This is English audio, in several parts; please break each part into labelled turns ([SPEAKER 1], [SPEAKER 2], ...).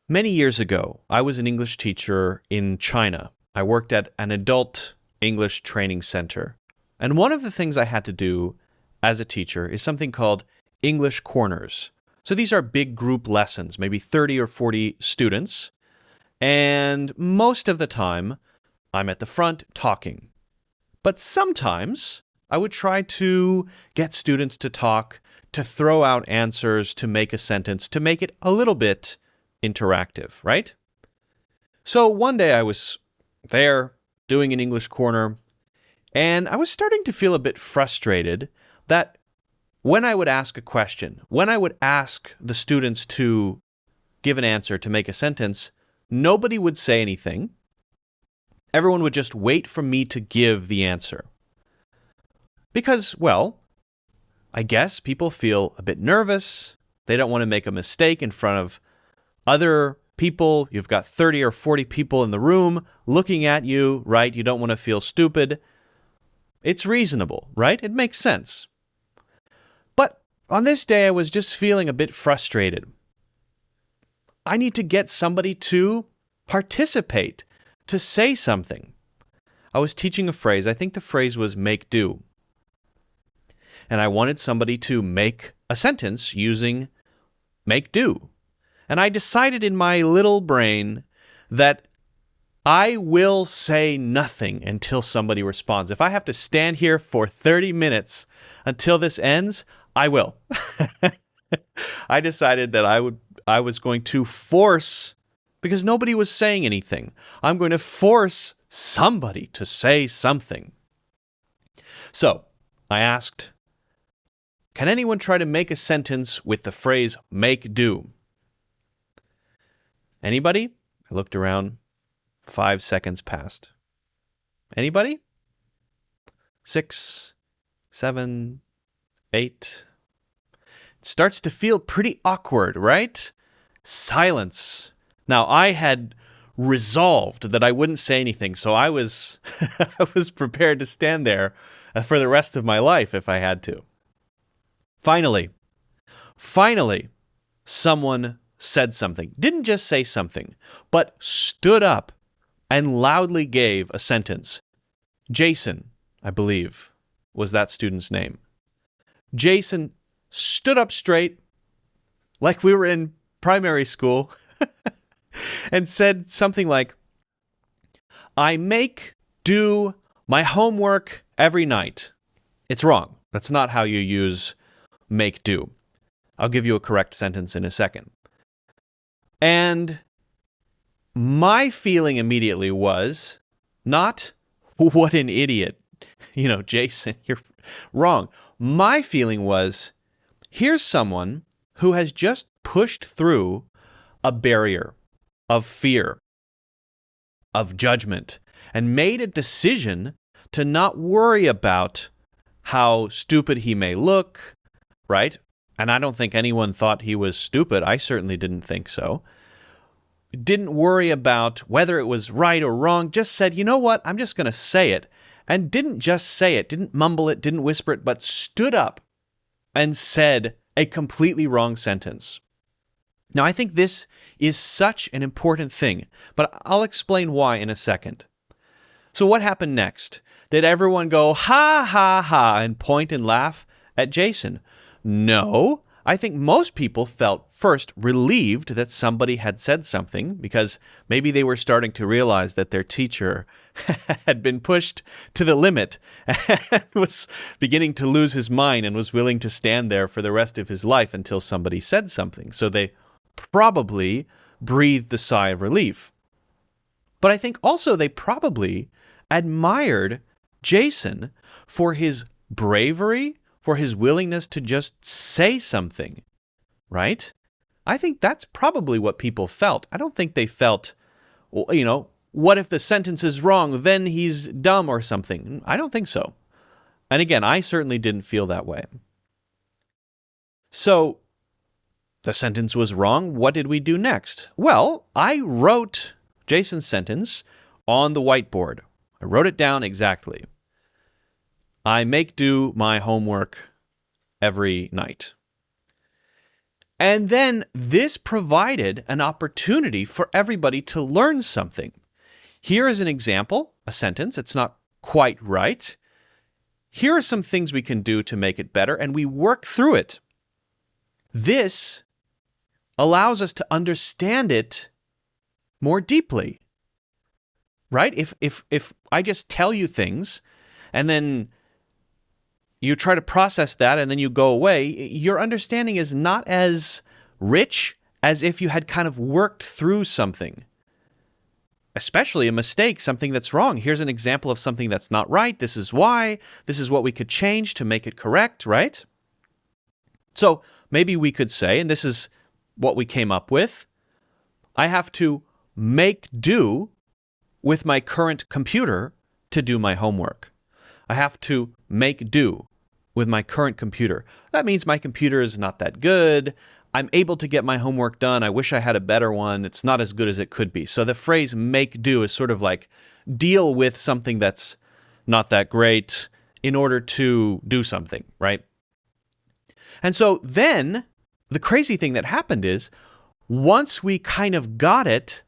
[SPEAKER 1] Many years ago, I was an English teacher in China. I worked at an adult English training center. And one of the things I had to do as a teacher is something called English corners. So these are big group lessons, maybe 30 or 40 students. And most of the time, I'm at the front talking. But sometimes I would try to get students to talk, to throw out answers, to make a sentence, to make it a little bit interactive, right? So one day I was there doing an English corner, and I was starting to feel a bit frustrated that when I would ask a question, when I would ask the students to give an answer, to make a sentence, nobody would say anything. Everyone would just wait for me to give the answer. Because, well, I guess people feel a bit nervous. They don't want to make a mistake in front of other people. You've got 30 or 40 people in the room looking at you, right? You don't want to feel stupid. It's reasonable, right? It makes sense. But on this day, I was just feeling a bit frustrated. I need to get somebody to participate, to say something. I was teaching a phrase. I think the phrase was make do. And I wanted somebody to make a sentence using make do. And I decided in my little brain that I will say nothing until somebody responds. If I have to stand here for 30 minutes until this ends, I will. I decided that I was going to force, because nobody was saying anything, I'm going to force somebody to say something. So I asked, can anyone try to make a sentence with the phrase make do? Anybody? I looked around. 5 seconds passed. Anybody? 6, 7, 8. It starts to feel pretty awkward, right? Silence. Now, I had resolved that I wouldn't say anything, so I was I was prepared to stand there for the rest of my life if I had to. Finally, someone said something. Didn't just say something, but stood up and loudly gave a sentence. Jason, I believe, was that student's name. Jason stood up straight, like we were in primary school, and said something like, I make do my homework every night. It's wrong. That's not how you use make do. I'll give you a correct sentence in a second. And my feeling immediately was not, what an idiot. Jason, you're wrong. My feeling was, here's someone who has just pushed through a barrier of fear, of judgment, and made a decision to not worry about how stupid he may look, right? And I don't think anyone thought he was stupid. I certainly didn't think so. Didn't worry about whether it was right or wrong, just said, you know what, I'm just going to say it. And didn't just say it, didn't mumble it, didn't whisper it, but stood up and said a completely wrong sentence. Now, I think this is such an important thing, but I'll explain why in a second. So what happened next? Did everyone go, ha, ha, ha, and point and laugh at Jason? No. I think most people felt first relieved that somebody had said something, because maybe they were starting to realize that their teacher had been pushed to the limit and was beginning to lose his mind and was willing to stand there for the rest of his life until somebody said something. So they probably breathed a sigh of relief. But I think also they probably admired Jason for his bravery, for his willingness to just say something, right? I think that's probably what people felt. I don't think they felt, what if the sentence is wrong, then he's dumb or something. I don't think so. And again, I certainly didn't feel that way. So the sentence was wrong. What did we do next? Well, I wrote Jason's sentence on the whiteboard. I wrote it down exactly. I make do my homework every night. And then this provided an opportunity for everybody to learn something. Here is an example, a sentence. It's not quite right. Here are some things we can do to make it better, and we work through it. This allows us to understand it more deeply, right? If I just tell you things and then you try to process that and then you go away, your understanding is not as rich as if you had kind of worked through something. Especially a mistake, something that's wrong. Here's an example of something that's not right. This is why. This is what we could change to make it correct, right? So maybe we could say, and this is what we came up with, I have to make do with my current computer to do my homework. I have to make do with my current computer. That means my computer is not that good. I'm able to get my homework done. I wish I had a better one. It's not as good as it could be. So the phrase make do is sort of like deal with something that's not that great in order to do something, right? And so then the crazy thing that happened is once we kind of got it,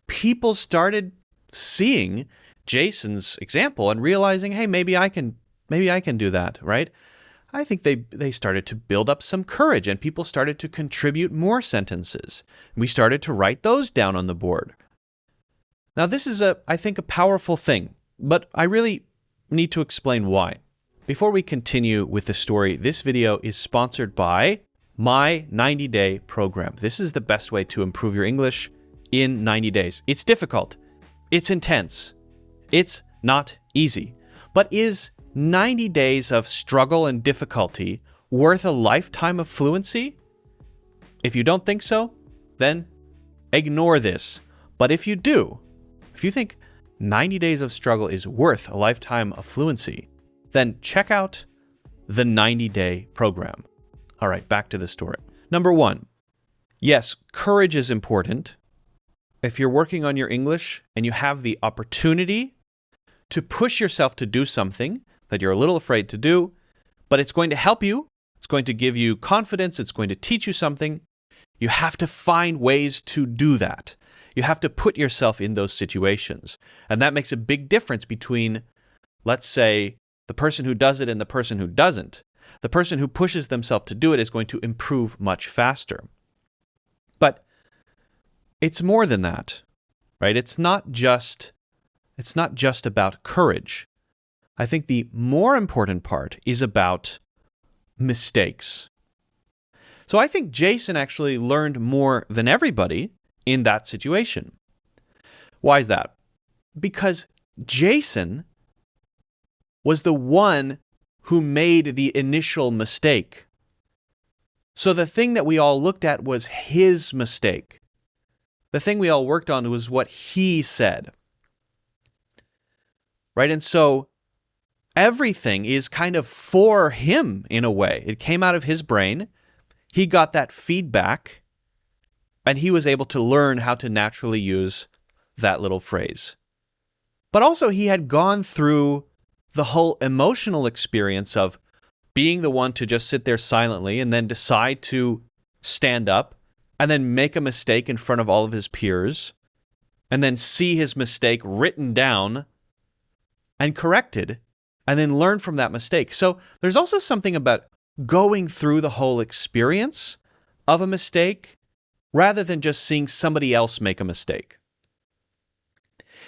[SPEAKER 1] people started seeing Jason's example and realizing, hey, maybe I can do that, right? I think they started to build up some courage and people started to contribute more sentences. We started to write those down on the board. Now, this is, I think, a powerful thing, but I really need to explain why. Before we continue with the story, this video is sponsored by my 90-day program. This is the best way to improve your English in 90 days. It's difficult. It's intense. It's not easy. But is 90 days of struggle and difficulty worth a lifetime of fluency? If you don't think so, then ignore this. But if you do, if you think 90 days of struggle is worth a lifetime of fluency, then check out the 90-day program. All right, back to the story. Number 1, yes, courage is important. If you're working on your English and you have the opportunity to push yourself to do something that you're a little afraid to do, but it's going to help you, it's going to give you confidence, it's going to teach you something, you have to find ways to do that. You have to put yourself in those situations. And that makes a big difference between, let's say, the person who does it and the person who doesn't. The person who pushes themselves to do it is going to improve much faster. But it's more than that, right? It's not just about courage. I think the more important part is about mistakes. So I think Jason actually learned more than everybody in that situation. Why is that? Because Jason was the one who made the initial mistake. So the thing that we all looked at was his mistake. The thing we all worked on was what he said. Right? And so everything is kind of for him in a way. It came out of his brain. He got that feedback, and he was able to learn how to naturally use that little phrase. But also he had gone through the whole emotional experience of being the one to just sit there silently and then decide to stand up and then make a mistake in front of all of his peers and then see his mistake written down and corrected and then learn from that mistake. So there's also something about going through the whole experience of a mistake rather than just seeing somebody else make a mistake.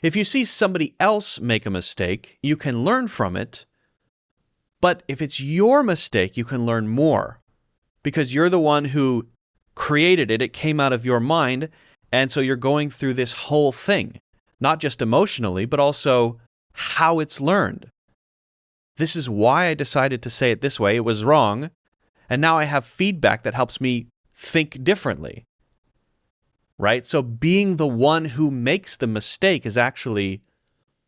[SPEAKER 1] If you see somebody else make a mistake, you can learn from it. But if it's your mistake, you can learn more because you're the one who created it. It came out of your mind. And so you're going through this whole thing, not just emotionally, but also how it's learned. This is why I decided to say it this way. It was wrong. And now I have feedback that helps me think differently. Right? So being the one who makes the mistake is actually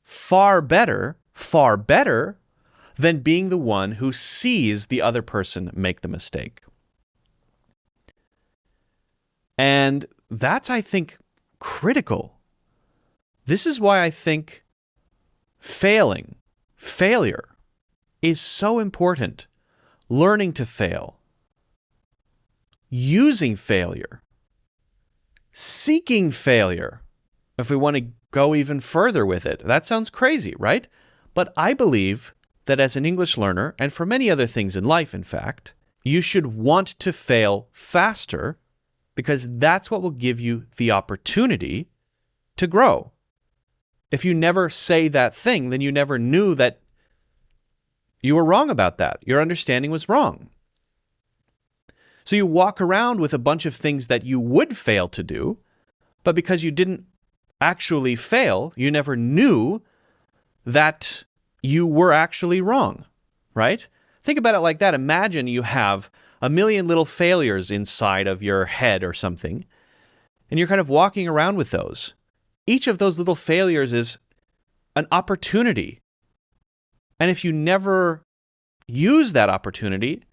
[SPEAKER 1] far better than being the one who sees the other person make the mistake. And that's, I think, critical. This is why I think failure is so important. Learning to fail. using failure, seeking failure. If we want to go even further with it, that sounds crazy, right? But I believe that as an English learner, and for many other things in life, in fact, you should want to fail faster because that's what will give you the opportunity to grow. If you never say that thing, then you never knew that you were wrong about that. Your understanding was wrong. So you walk around with a bunch of things that you would fail to do, but because you didn't actually fail, you never knew that you were actually wrong, right? Think about it like that. Imagine you have a million little failures inside of your head or something, and you're kind of walking around with those. Each of those little failures is an opportunity. And if you never use that opportunity,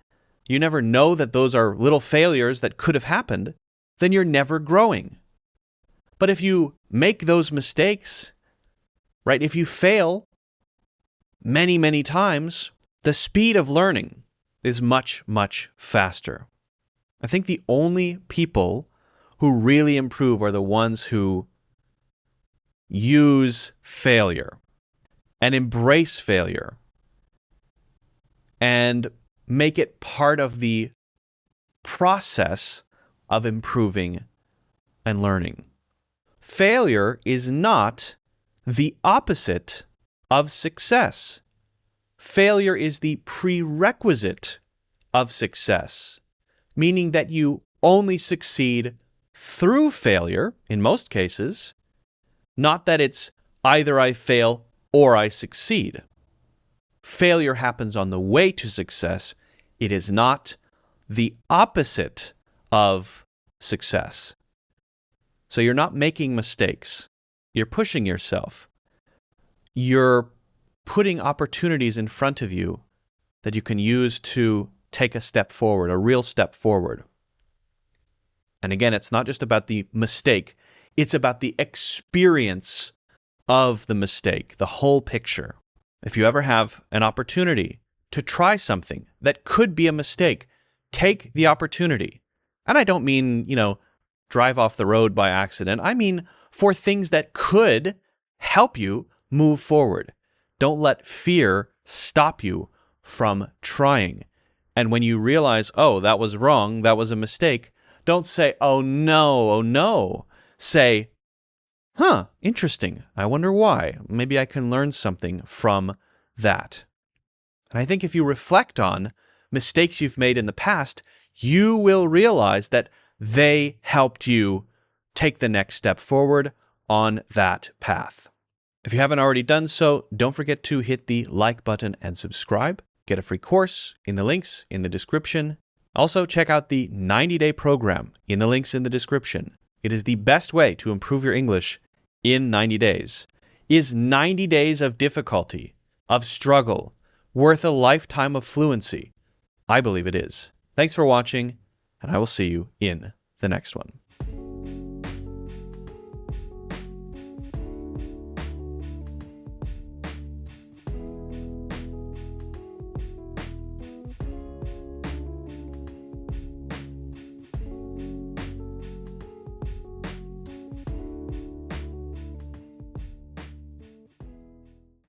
[SPEAKER 1] you never know that those are little failures that could have happened, then you're never growing. But if you make those mistakes, right, if you fail many, many times, the speed of learning is much, much faster. I think the only people who really improve are the ones who use failure and embrace failure and make it part of the process of improving and learning. Failure is not the opposite of success. Failure is the prerequisite of success, meaning that you only succeed through failure, in most cases, not that it's either I fail or I succeed. Failure happens on the way to success. It is not the opposite of success. So you're not making mistakes. You're pushing yourself. You're putting opportunities in front of you that you can use to take a step forward, a real step forward. And again, it's not just about the mistake. It's about the experience of the mistake, the whole picture. If you ever have an opportunity to try something that could be a mistake, take the opportunity. And I don't mean, drive off the road by accident. I mean for things that could help you move forward. Don't let fear stop you from trying. And when you realize, oh, that was wrong, that was a mistake, don't say, oh no. Say, interesting. I wonder why. Maybe I can learn something from that. And I think if you reflect on mistakes you've made in the past, you will realize that they helped you take the next step forward on that path. If you haven't already done so, don't forget to hit the like button and subscribe. Get a free course in the links in the description. Also, check out the 90-day program in the links in the description. It is the best way to improve your English in 90 days. Is 90 days of difficulty, of struggle, worth a lifetime of fluency? I believe it is. Thanks for watching, and I will see you in the next one.